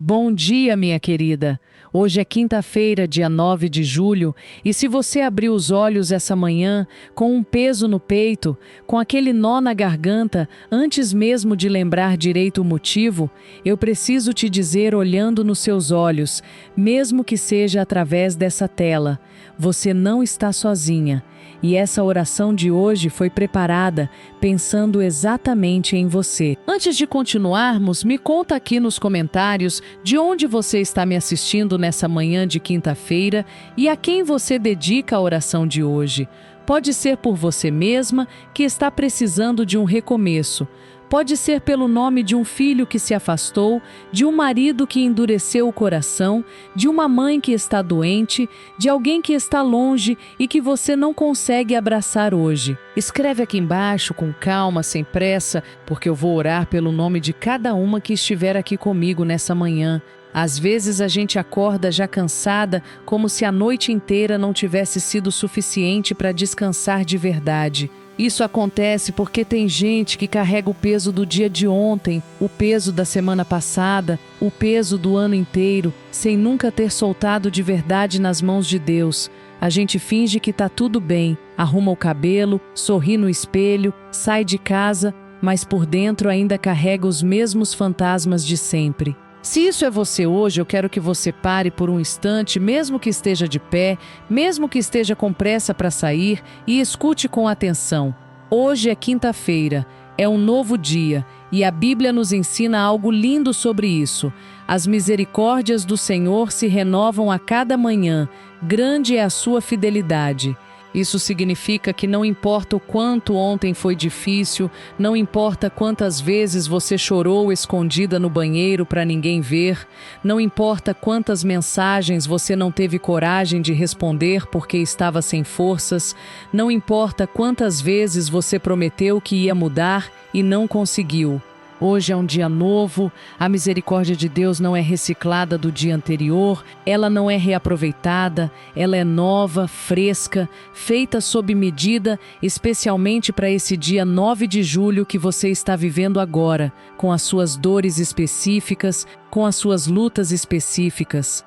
Bom dia, minha querida. Hoje é quinta-feira, dia 9 de julho, e se você abriu os olhos essa manhã com um peso no peito, com aquele nó na garganta, antes mesmo de lembrar direito o motivo, eu preciso te dizer olhando nos seus olhos, mesmo que seja através dessa tela, você não está sozinha. E essa oração de hoje foi preparada pensando exatamente em você. Antes de continuarmos, me conta aqui nos comentários de onde você está me assistindo nessa manhã de quinta-feira e a quem você dedica a oração de hoje. Pode ser por você mesma que está precisando de um recomeço. Pode ser pelo nome de um filho que se afastou, de um marido que endureceu o coração, de uma mãe que está doente, de alguém que está longe e que você não consegue abraçar hoje. Escreve aqui embaixo com calma, sem pressa, porque eu vou orar pelo nome de cada uma que estiver aqui comigo nessa manhã. Às vezes a gente acorda já cansada, como se a noite inteira não tivesse sido suficiente para descansar de verdade. Isso acontece porque tem gente que carrega o peso do dia de ontem, o peso da semana passada, o peso do ano inteiro, sem nunca ter soltado de verdade nas mãos de Deus. A gente finge que tá tudo bem, arruma o cabelo, sorri no espelho, sai de casa, mas por dentro ainda carrega os mesmos fantasmas de sempre. Se isso é você hoje, eu quero que você pare por um instante, mesmo que esteja de pé, mesmo que esteja com pressa para sair, e escute com atenção. Hoje é quinta-feira, é um novo dia, e a Bíblia nos ensina algo lindo sobre isso. As misericórdias do Senhor se renovam a cada manhã, grande é a sua fidelidade. Isso significa que não importa o quanto ontem foi difícil, não importa quantas vezes você chorou escondida no banheiro para ninguém ver, não importa quantas mensagens você não teve coragem de responder porque estava sem forças, não importa quantas vezes você prometeu que ia mudar e não conseguiu. Hoje é um dia novo, a misericórdia de Deus não é reciclada do dia anterior, ela não é reaproveitada, ela é nova, fresca, feita sob medida, especialmente para esse dia 9 de julho que você está vivendo agora, com as suas dores específicas, com as suas lutas específicas.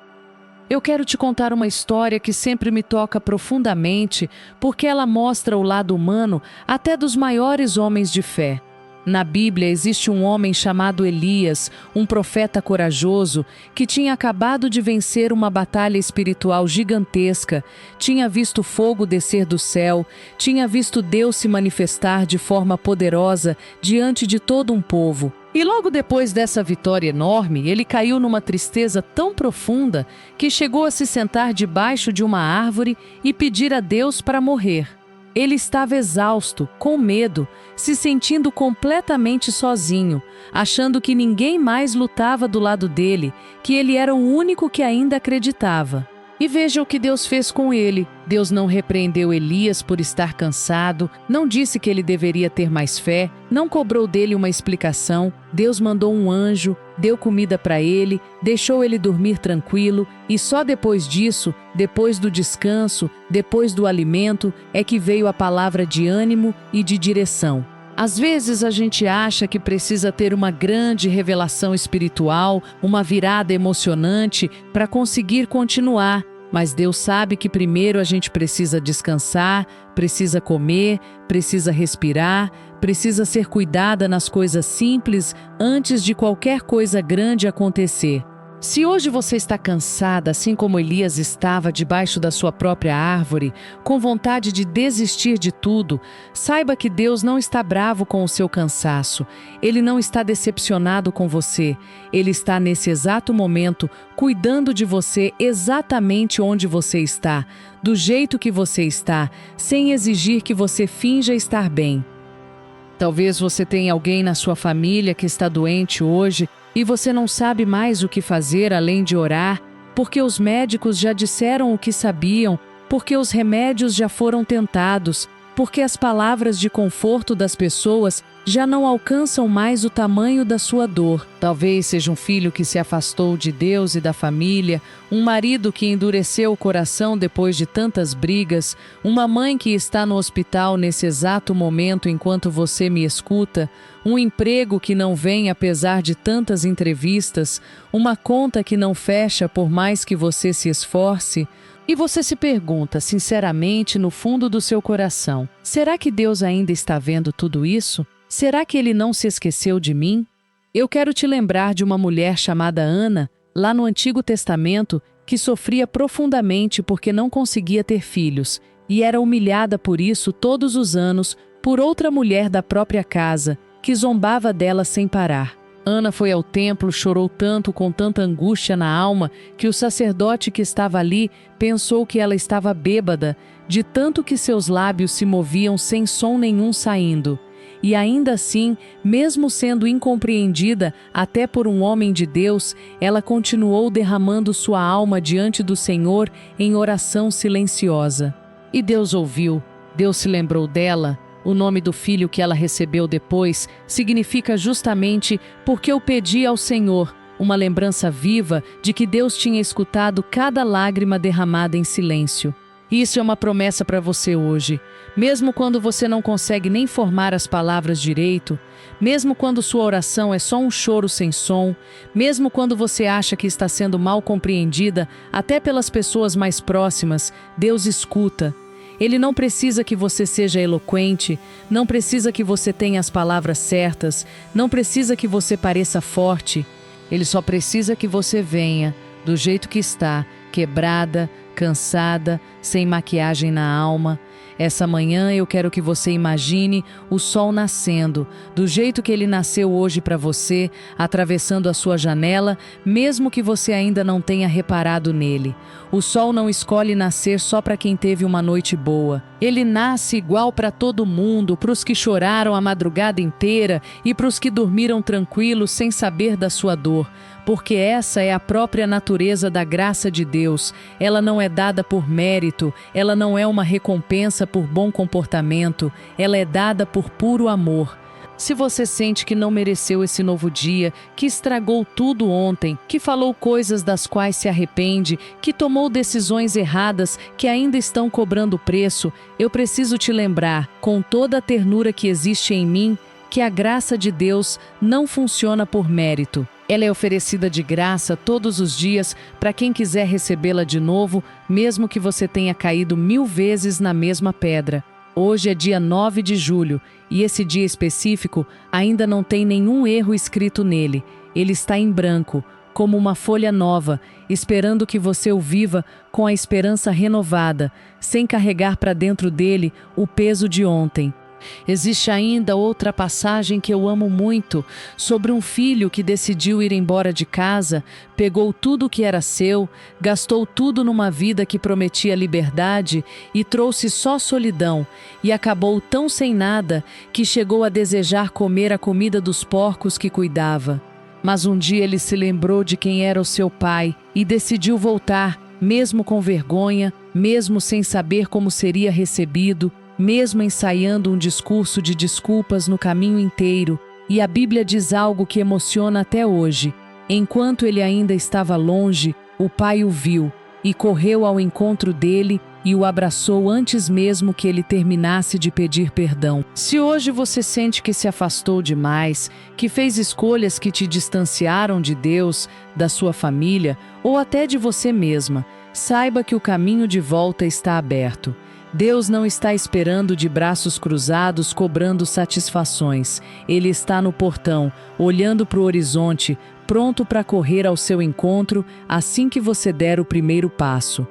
Eu quero te contar uma história que sempre me toca profundamente, porque ela mostra o lado humano até dos maiores homens de fé. Na Bíblia existe um homem chamado Elias, um profeta corajoso, que tinha acabado de vencer uma batalha espiritual gigantesca, tinha visto fogo descer do céu, tinha visto Deus se manifestar de forma poderosa diante de todo um povo. E logo depois dessa vitória enorme, ele caiu numa tristeza tão profunda que chegou a se sentar debaixo de uma árvore e pedir a Deus para morrer. Ele estava exausto, com medo, se sentindo completamente sozinho, achando que ninguém mais lutava do lado dele, que ele era o único que ainda acreditava. E veja o que Deus fez com ele. Deus não repreendeu Elias por estar cansado, não disse que ele deveria ter mais fé, não cobrou dele uma explicação. Deus mandou um anjo, deu comida para ele, deixou ele dormir tranquilo e só depois disso, depois do descanso, depois do alimento, é que veio a palavra de ânimo e de direção. Às vezes a gente acha que precisa ter uma grande revelação espiritual, uma virada emocionante para conseguir continuar, mas Deus sabe que primeiro a gente precisa descansar, precisa comer, precisa respirar, precisa ser cuidada nas coisas simples antes de qualquer coisa grande acontecer. Se hoje você está cansada, assim como Elias estava debaixo da sua própria árvore, com vontade de desistir de tudo, saiba que Deus não está bravo com o seu cansaço. Ele não está decepcionado com você. Ele está nesse exato momento cuidando de você exatamente onde você está, do jeito que você está, sem exigir que você finja estar bem. Talvez você tenha alguém na sua família que está doente hoje e você não sabe mais o que fazer além de orar, porque os médicos já disseram o que sabiam, porque os remédios já foram tentados, porque as palavras de conforto das pessoas já não alcançam mais o tamanho da sua dor. Talvez seja um filho que se afastou de Deus e da família, um marido que endureceu o coração depois de tantas brigas, uma mãe que está no hospital nesse exato momento enquanto você me escuta, um emprego que não vem apesar de tantas entrevistas, uma conta que não fecha por mais que você se esforce. E você se pergunta, sinceramente, no fundo do seu coração, será que Deus ainda está vendo tudo isso? Será que Ele não se esqueceu de mim? Eu quero te lembrar de uma mulher chamada Ana, lá no Antigo Testamento, que sofria profundamente porque não conseguia ter filhos, e era humilhada por isso todos os anos por outra mulher da própria casa, que zombava dela sem parar. Ana foi ao templo, chorou tanto, com tanta angústia na alma, que o sacerdote que estava ali pensou que ela estava bêbada, de tanto que seus lábios se moviam sem som nenhum saindo. E ainda assim, mesmo sendo incompreendida até por um homem de Deus, ela continuou derramando sua alma diante do Senhor em oração silenciosa. E Deus ouviu, Deus se lembrou dela. O nome do filho que ela recebeu depois significa justamente porque eu pedi ao Senhor, uma lembrança viva de que Deus tinha escutado cada lágrima derramada em silêncio. Isso é uma promessa para você hoje. Mesmo quando você não consegue nem formar as palavras direito, mesmo quando sua oração é só um choro sem som, mesmo quando você acha que está sendo mal compreendida até pelas pessoas mais próximas, Deus escuta. Ele não precisa que você seja eloquente, não precisa que você tenha as palavras certas, não precisa que você pareça forte. Ele só precisa que você venha, do jeito que está, quebrada, cansada, sem maquiagem na alma. Essa manhã eu quero que você imagine o sol nascendo, do jeito que ele nasceu hoje para você, atravessando a sua janela, mesmo que você ainda não tenha reparado nele. O sol não escolhe nascer só para quem teve uma noite boa. Ele nasce igual para todo mundo, para os que choraram a madrugada inteira e para os que dormiram tranquilos sem saber da sua dor. Porque essa é a própria natureza da graça de Deus. Ela não é dada por mérito, ela não é uma recompensa por bom comportamento, ela é dada por puro amor. Se você sente que não mereceu esse novo dia, que estragou tudo ontem, que falou coisas das quais se arrepende, que tomou decisões erradas que ainda estão cobrando preço, eu preciso te lembrar, com toda a ternura que existe em mim, que a graça de Deus não funciona por mérito. Ela é oferecida de graça todos os dias para quem quiser recebê-la de novo, mesmo que você tenha caído 1000 vezes na mesma pedra. Hoje é dia 9 de julho e esse dia específico ainda não tem nenhum erro escrito nele. Ele está em branco, como uma folha nova, esperando que você o viva com a esperança renovada, sem carregar para dentro dele o peso de ontem. Existe ainda outra passagem que eu amo muito, sobre um filho que decidiu ir embora de casa, pegou tudo que era seu, gastou tudo numa vida que prometia liberdade e trouxe só solidão, e acabou tão sem nada que chegou a desejar comer a comida dos porcos que cuidava. Mas um dia ele se lembrou de quem era o seu pai e decidiu voltar, mesmo com vergonha, mesmo sem saber como seria recebido, mesmo ensaiando um discurso de desculpas no caminho inteiro, e a Bíblia diz algo que emociona até hoje. Enquanto ele ainda estava longe, o pai o viu e correu ao encontro dele e o abraçou antes mesmo que ele terminasse de pedir perdão. Se hoje você sente que se afastou demais, que fez escolhas que te distanciaram de Deus, da sua família ou até de você mesma, saiba que o caminho de volta está aberto. Deus não está esperando de braços cruzados cobrando satisfações. Ele está no portão, olhando para o horizonte, pronto para correr ao seu encontro assim que você der o primeiro passo.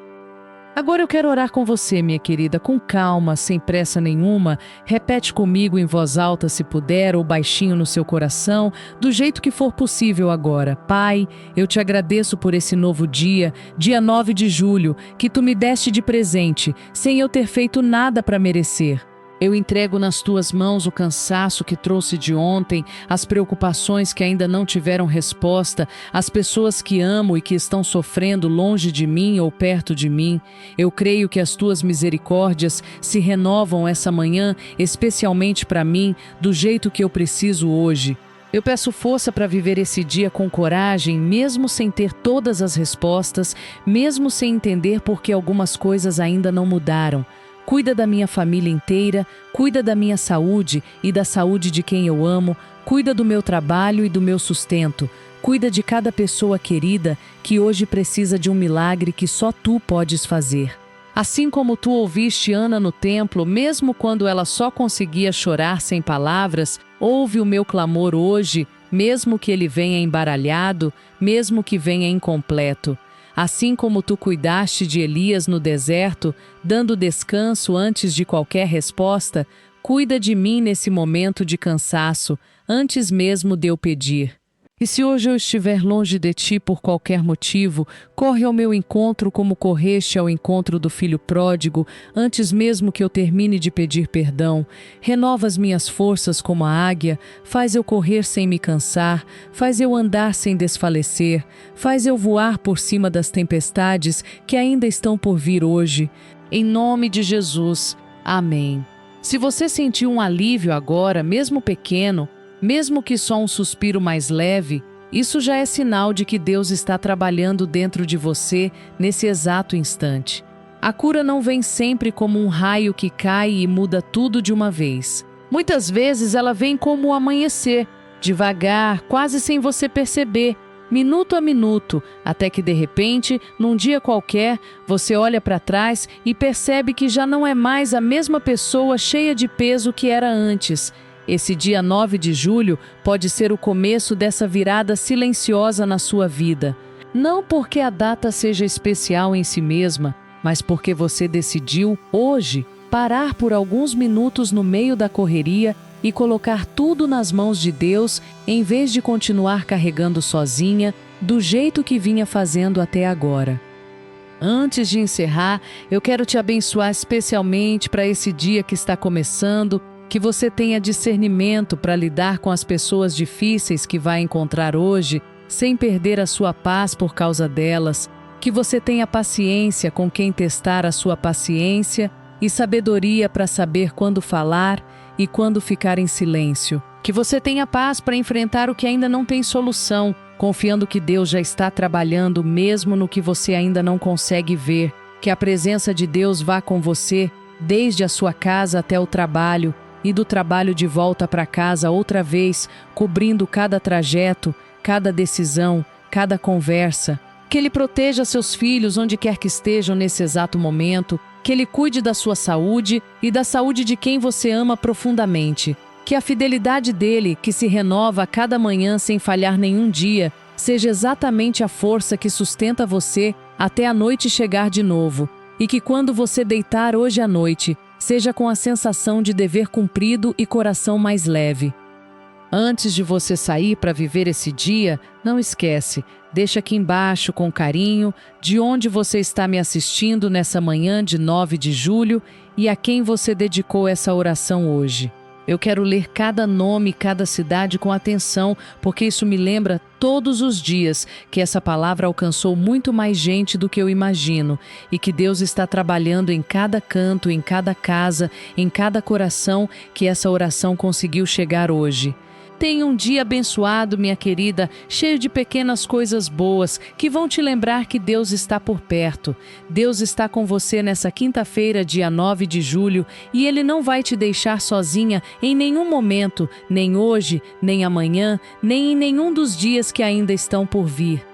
Agora eu quero orar com você, minha querida, com calma, sem pressa nenhuma. Repete comigo em voz alta se puder ou baixinho no seu coração, do jeito que for possível agora. Pai, eu te agradeço por esse novo dia, dia 9 de julho, que tu me deste de presente, sem eu ter feito nada para merecer. Eu entrego nas tuas mãos o cansaço que trouxe de ontem, as preocupações que ainda não tiveram resposta, as pessoas que amo e que estão sofrendo longe de mim ou perto de mim. Eu creio que as tuas misericórdias se renovam essa manhã, especialmente para mim, do jeito que eu preciso hoje. Eu peço força para viver esse dia com coragem, mesmo sem ter todas as respostas, mesmo sem entender por que algumas coisas ainda não mudaram. Cuida da minha família inteira, cuida da minha saúde e da saúde de quem eu amo, cuida do meu trabalho e do meu sustento, cuida de cada pessoa querida que hoje precisa de um milagre que só tu podes fazer. Assim como tu ouviste Ana no templo, mesmo quando ela só conseguia chorar sem palavras, ouve o meu clamor hoje, mesmo que ele venha embaralhado, mesmo que venha incompleto. Assim como tu cuidaste de Elias no deserto, dando descanso antes de qualquer resposta, cuida de mim nesse momento de cansaço, antes mesmo de eu pedir. E se hoje eu estiver longe de ti por qualquer motivo, corre ao meu encontro como correste ao encontro do filho pródigo, antes mesmo que eu termine de pedir perdão. Renova as minhas forças como a águia, faz eu correr sem me cansar, faz eu andar sem desfalecer, faz eu voar por cima das tempestades que ainda estão por vir hoje. Em nome de Jesus. Amém. Se você sentiu um alívio agora, mesmo pequeno, mesmo que só um suspiro mais leve, isso já é sinal de que Deus está trabalhando dentro de você nesse exato instante. A cura não vem sempre como um raio que cai e muda tudo de uma vez. Muitas vezes ela vem como o amanhecer, devagar, quase sem você perceber, minuto a minuto, até que de repente, num dia qualquer, você olha para trás e percebe que já não é mais a mesma pessoa cheia de peso que era antes. Esse dia 9 de julho pode ser o começo dessa virada silenciosa na sua vida. Não porque a data seja especial em si mesma, mas porque você decidiu, hoje, parar por alguns minutos no meio da correria e colocar tudo nas mãos de Deus, em vez de continuar carregando sozinha, do jeito que vinha fazendo até agora. Antes de encerrar, eu quero te abençoar especialmente para esse dia que está começando, que você tenha discernimento para lidar com as pessoas difíceis que vai encontrar hoje, sem perder a sua paz por causa delas, que você tenha paciência com quem testar a sua paciência e sabedoria para saber quando falar e quando ficar em silêncio, que você tenha paz para enfrentar o que ainda não tem solução, confiando que Deus já está trabalhando mesmo no que você ainda não consegue ver, que a presença de Deus vá com você desde a sua casa até o trabalho, e do trabalho de volta para casa outra vez, cobrindo cada trajeto, cada decisão, cada conversa. Que Ele proteja seus filhos onde quer que estejam nesse exato momento, que Ele cuide da sua saúde e da saúde de quem você ama profundamente. Que a fidelidade dEle, que se renova a cada manhã sem falhar nenhum dia, seja exatamente a força que sustenta você até a noite chegar de novo. E que quando você deitar hoje à noite, seja com a sensação de dever cumprido e coração mais leve. Antes de você sair para viver esse dia, não esquece, deixa aqui embaixo com carinho de onde você está me assistindo nessa manhã de 9 de julho e a quem você dedicou essa oração hoje. Eu quero ler cada nome e cada cidade com atenção, porque isso me lembra todos os dias que essa palavra alcançou muito mais gente do que eu imagino e que Deus está trabalhando em cada canto, em cada casa, em cada coração que essa oração conseguiu chegar hoje. Tenha um dia abençoado, minha querida, cheio de pequenas coisas boas que vão te lembrar que Deus está por perto. Deus está com você nessa quinta-feira, dia 9 de julho, e Ele não vai te deixar sozinha em nenhum momento, nem hoje, nem amanhã, nem em nenhum dos dias que ainda estão por vir.